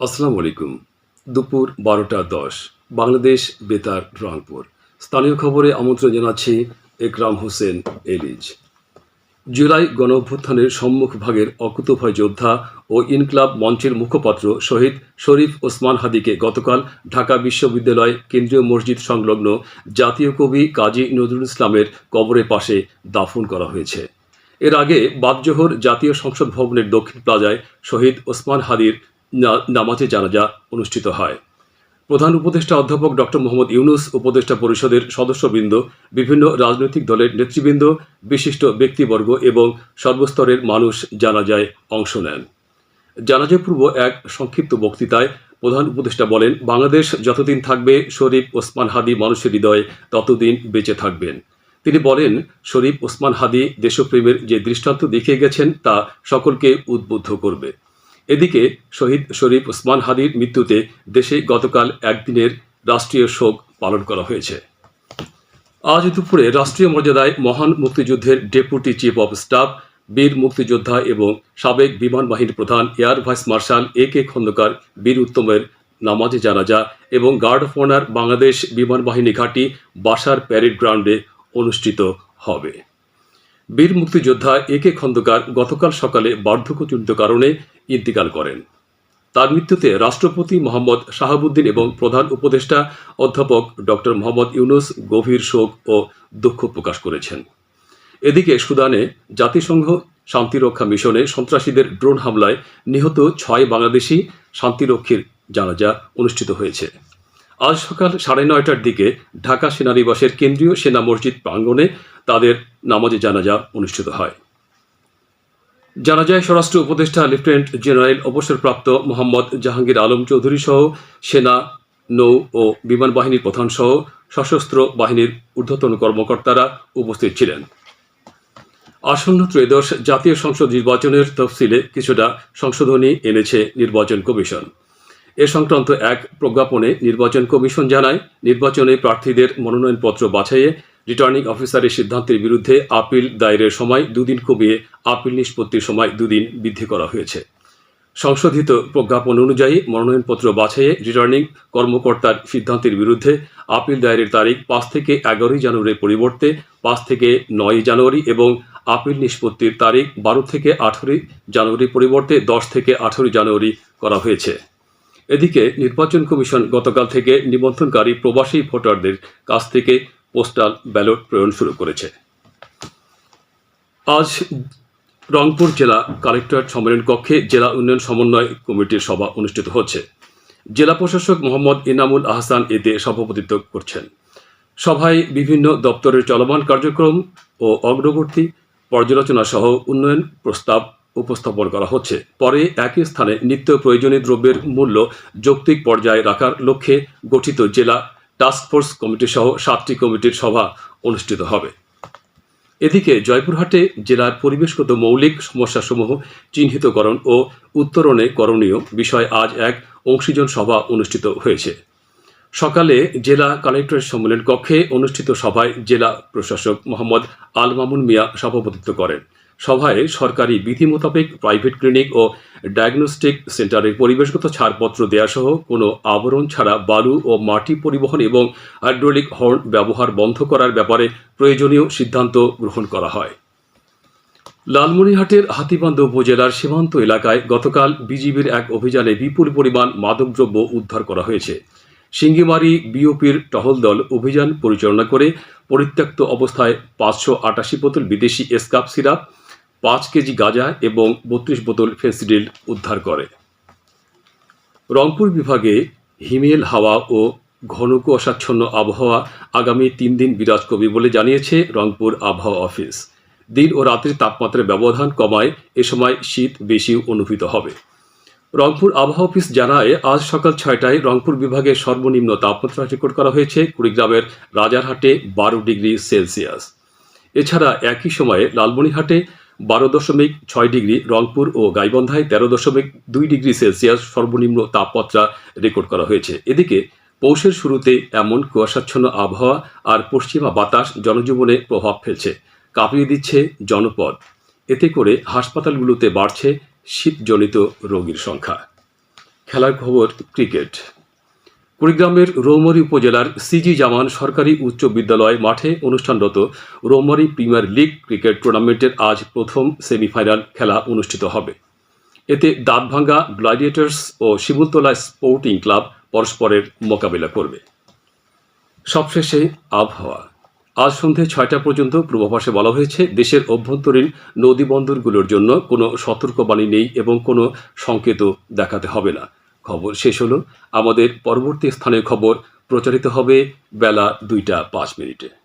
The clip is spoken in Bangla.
আসসালামু আলাইকুম। দুপুর ১২টা ১০ বাংলাদেশ বেতার রংপুর। স্থানীয় খবরে আমন্ত্রণ জানাচ্ছি একরাম হোসেন এলিজ। জুলাই গণঅভ্যুত্থানের সম্মুখভাগের অকুতোভয় যোদ্ধা ও ইনকলাব মঞ্চের মুখপাত্র শহীদ শরীফ ওসমান হাদিকে গতকাল ঢাকা বিশ্ববিদ্যালয় কেন্দ্রীয় মসজিদ সংলগ্ন জাতীয় কবি কাজী নজরুল ইসলামের কবরের পাশে দাফন করা হয়েছে। এর আগে বাদ-জোহর জাতীয় সংসদ ভবনের দক্ষিণ প্লাজায় শহীদ ওসমান হাদির নামাজে জানাজা অনুষ্ঠিত হয়। প্রধান উপদেষ্টা অধ্যাপক ডক্টর মোহাম্মদ ইউনূস, উপদেষ্টা পরিষদের সদস্যবৃন্দ, বিভিন্ন রাজনৈতিক দলের নেতৃবৃন্দ, বিশিষ্ট ব্যক্তিবর্গ এবং সর্বস্তরের মানুষ জানাজায় অংশ নেন। জানাজা পূর্ব এক সংক্ষিপ্ত বক্তৃতায় প্রধান উপদেষ্টা বলেন, বাংলাদেশ যতদিন থাকবে শরীফ ওসমান হাদি মানুষের হৃদয়ে ততদিন বেঁচে থাকবেন। তিনি বলেন, শরীফ ওসমান হাদি দেশপ্রেমের যে দৃষ্টান্ত দেখিয়ে গেছেন তা সকলকে উদ্বুদ্ধ করবে। এদিকে শহীদ শরীফ ওসমান হাদির মৃত্যুতে দেশে গতকাল একদিনের রাষ্ট্রীয় শোক পালন করা হয়েছে। আজ দুপুরে রাষ্ট্রীয় মর্যাদায় মহান মুক্তিযুদ্ধের ডেপুটি চিফ অব স্টাফ, বীর মুক্তিযোদ্ধা এবং সাবেক বিমান বাহিনী প্রধান air vice marshal A K Khandaker বীর উত্তমের নামাজে জানাজা এবং গার্ড অফ অনার বাংলাদেশ বিমান বাহিনী ঘাঁটি বাসার প্যারেড গ্রাউন্ডে অনুষ্ঠিত হবে। বীর মুক্তিযোদ্ধা এ.কে খন্দকার গতকাল সকালে বার্ধক্যজনিত কারণে ইন্তিকাল করেন। তার মৃত্যুতে রাষ্ট্রপতি মোহাম্মদ শাহাবুদ্দিন এবং প্রধান উপদেষ্টা অধ্যাপক ডক্টর মোহাম্মদ ইউনূস গভীর শোক ও দুঃখ প্রকাশ করেছেন। এদিকে সুদানে জাতিসংঘ শান্তিরক্ষা মিশনে সন্ত্রাসীদের ড্রোন হামলায় নিহত ৬ বাংলাদেশি শান্তিরক্ষীর জানাজা অনুষ্ঠিত হয়েছে। আজ সকাল ৯:৩০টার দিকে ঢাকা সেনানিবাসের কেন্দ্রীয় সেনা মসজিদ প্রাঙ্গণে তাদের নামাজে জানাজা অনুষ্ঠিত হয়। জানাজায় স্বরাষ্ট্র উপদেষ্টা লেফটেন্যান্ট জেনারেল অবসরপ্রাপ্ত মোহাম্মদ জাহাঙ্গীর আলম চৌধুরী সহ সেনা, নৌ ও বিমান বাহিনীর প্রধান সহ সশস্ত্র বাহিনীর ঊর্ধ্বতন কর্মকর্তারা উপস্থিত ছিলেন। আসন্ন ত্রয়োদশ জাতীয় সংসদ নির্বাচনের তফসিলে কিছুটা সংশোধনী এনেছে নির্বাচন কমিশন। এ সংক্রান্ত এক প্রজ্ঞাপনে নির্বাচন কমিশন জানায়, নির্বাচনে প্রার্থীদের মনোনয়নপত্র বাছাইয়ে রিটার্নিং অফিসারের সিদ্ধান্তের বিরুদ্ধে আপিল দায়েরের সময় 2 দিন কমিয়ে আপিল নিষ্পত্তির সময় 2 দিন বৃদ্ধি করা হয়েছে। সংশোধিত প্রজ্ঞাপন অনুযায়ী মনোনয়নপত্র বাছাইয়ে রিটার্নিং কর্মকর্তার সিদ্ধান্তের বিরুদ্ধে আপিল দায়েরের তারিখ 5 থেকে 11 জানুয়ারির পরিবর্তে 5 থেকে 9 জানুয়ারি এবং আপিল নিষ্পত্তির তারিখ 12 থেকে 18 জানুয়ারির পরিবর্তে 10 থেকে 18 জানুয়ারি করা হয়েছে। এদিকে নির্বাচন কমিশন গতকাল থেকে নিবন্ধনকারী প্রবাসী ভোটারদের কাছ থেকে পোস্টাল ব্যালট প্রেরণ শুরু করেছে। আজ রংপুর জেলা কালেক্টরেট সম্মেলন কক্ষে জেলা উন্নয়ন সমন্বয় কমিটির সভা অনুষ্ঠিত হচ্ছে। জেলা প্রশাসক মোহাম্মদ ইনামুল আহসান এতে সভাপতিত্ব করছেন। সভায় বিভিন্ন দপ্তরের চলমান কার্যক্রম ও অগ্রগতি পর্যালোচনা সহ উন্নয়ন প্রস্তাব উপস্থাপন করা হচ্ছে। পরে একই স্থানে নিত্য প্রয়োজনীয় দ্রব্যের মূল্য যৌক্তিক পর্যায়ে রাখার লক্ষ্যে গঠিত জেলা টাস্কফোর্স কমিটি সহ 7টি কমিটির সভা অনুষ্ঠিত হবে। এদিকে জয়পুরহাটে জেলার পরিবেশগত মৌলিক সমস্যাসমূহ চিহ্নিতকরণ ও উত্তরণে করণীয় বিষয়ে আজ এক অংশীজন সভা অনুষ্ঠিত হয়েছে। সকালে জেলা কালেক্টরেট সম্মেলন কক্ষে অনুষ্ঠিত সভায় জেলা প্রশাসক মোহাম্মদ আল মামুন মিয়া সভাপতিত্ব করেন। সভায় সরকারি বিধি মোতাবেক প্রাইভেট ক্লিনিক ও ডায়াগনস্টিক সেন্টারের পরিবেশগত ছাড়পত্র দেয়া সহ কোনো আবরণ ছাড়া বালু ও মাটি পরিবহন এবং হাইড্রোলিক হর্ন ব্যবহার বন্ধ করার ব্যাপারে প্রয়োজনীয় সিদ্ধান্ত গ্রহণ করা হয়। লালমনিরহাটের হাতীবান্ধ উপজেলার সীমান্ত এলাকায় গতকাল বিজিবির এক অভিযানে বিপুল পরিমাণ মাদকদ্রব্য উদ্ধার করা হয়েছে। সিঙ্গিমারি বিওপির টহল দল অভিযান পরিচালনা করে পরিত্যক্ত অবস্থায় 588 বোতল বিদেশি এসকাপ সিরাপ, 5 কেজি গাঁজা এবং 32 বোতল ফেন্সিডিল উদ্ধার করে। রংপুর বিভাগে হিমেল হাওয়া ও ঘন কুয়াশাচ্ছন্ন আবহাওয়া আগামী 3 দিন বিরাজ করবে বলে জানিয়েছে রংপুর আবহাওয়া অফিস। দিন ও রাতের তাপমাত্রার ব্যবধান কমায় এ সময় শীত বেশি অনুভূত হবে। রংপুর আবহাওয়া অফিস জানায়, আজ সকাল 6টায় রংপুর বিভাগের সর্বনিম্ন তাপমাত্রা রেকর্ড করা হয়েছে কুড়িগ্রামের রাজারহাটে 12 ডিগ্রি সেলসিয়াস। এছাড়া একই সময়ে লালমনিরহাটে 12.6 ডিগ্রি, রংপুর ও গাইবান্ধায় 13.2 ডিগ্রি সেলসিয়াস সর্বনিম্ন তাপমাত্রা রেকর্ড করা হয়েছে। এদিকে পৌষের শুরুতে এমন কুয়াশাচ্ছন্ন আবহাওয়া আর পশ্চিমা বাতাস জনজীবনে প্রভাব ফেলছে, কাঁপিয়ে দিচ্ছে জনপদ। এতে করে হাসপাতালগুলোতে বাড়ছে শীতজনিত রোগীর সংখ্যা। খেলার খবর ক্রিকেট। কুড়িগ্রামের রৌমারী উপজেলার সিজি জামান সরকারি উচ্চ বিদ্যালয় মাঠে অনুষ্ঠানরত রৌমারী প্রিমিয়ার লিগ ক্রিকেট টুর্নামেন্টের আজ প্রথম সেমিফাইনাল খেলা অনুষ্ঠিত হবে। এতে দাঁতভাঙ্গা গ্ল্যাডিয়েটর্স ও শিমুলতলা স্পোর্টিং ক্লাব পরস্পরের মোকাবিলা করবে। সবশেষে আবহাওয়া। আজ সন্ধ্যে ৬টা পর্যন্ত পূর্বাভাসে বলা হয়েছে দেশের অভ্যন্তরীণ নদীবন্দরগুলোর জন্য কোনো সতর্কবাণী নেই এবং কোনো সংকেতও দেখাতে হবে না। খবর শেষ হলো। আমাদের পরবর্তী স্থানীয় খবর প্রচারিত হবে বেলা ২টা ৫ মিনিটে।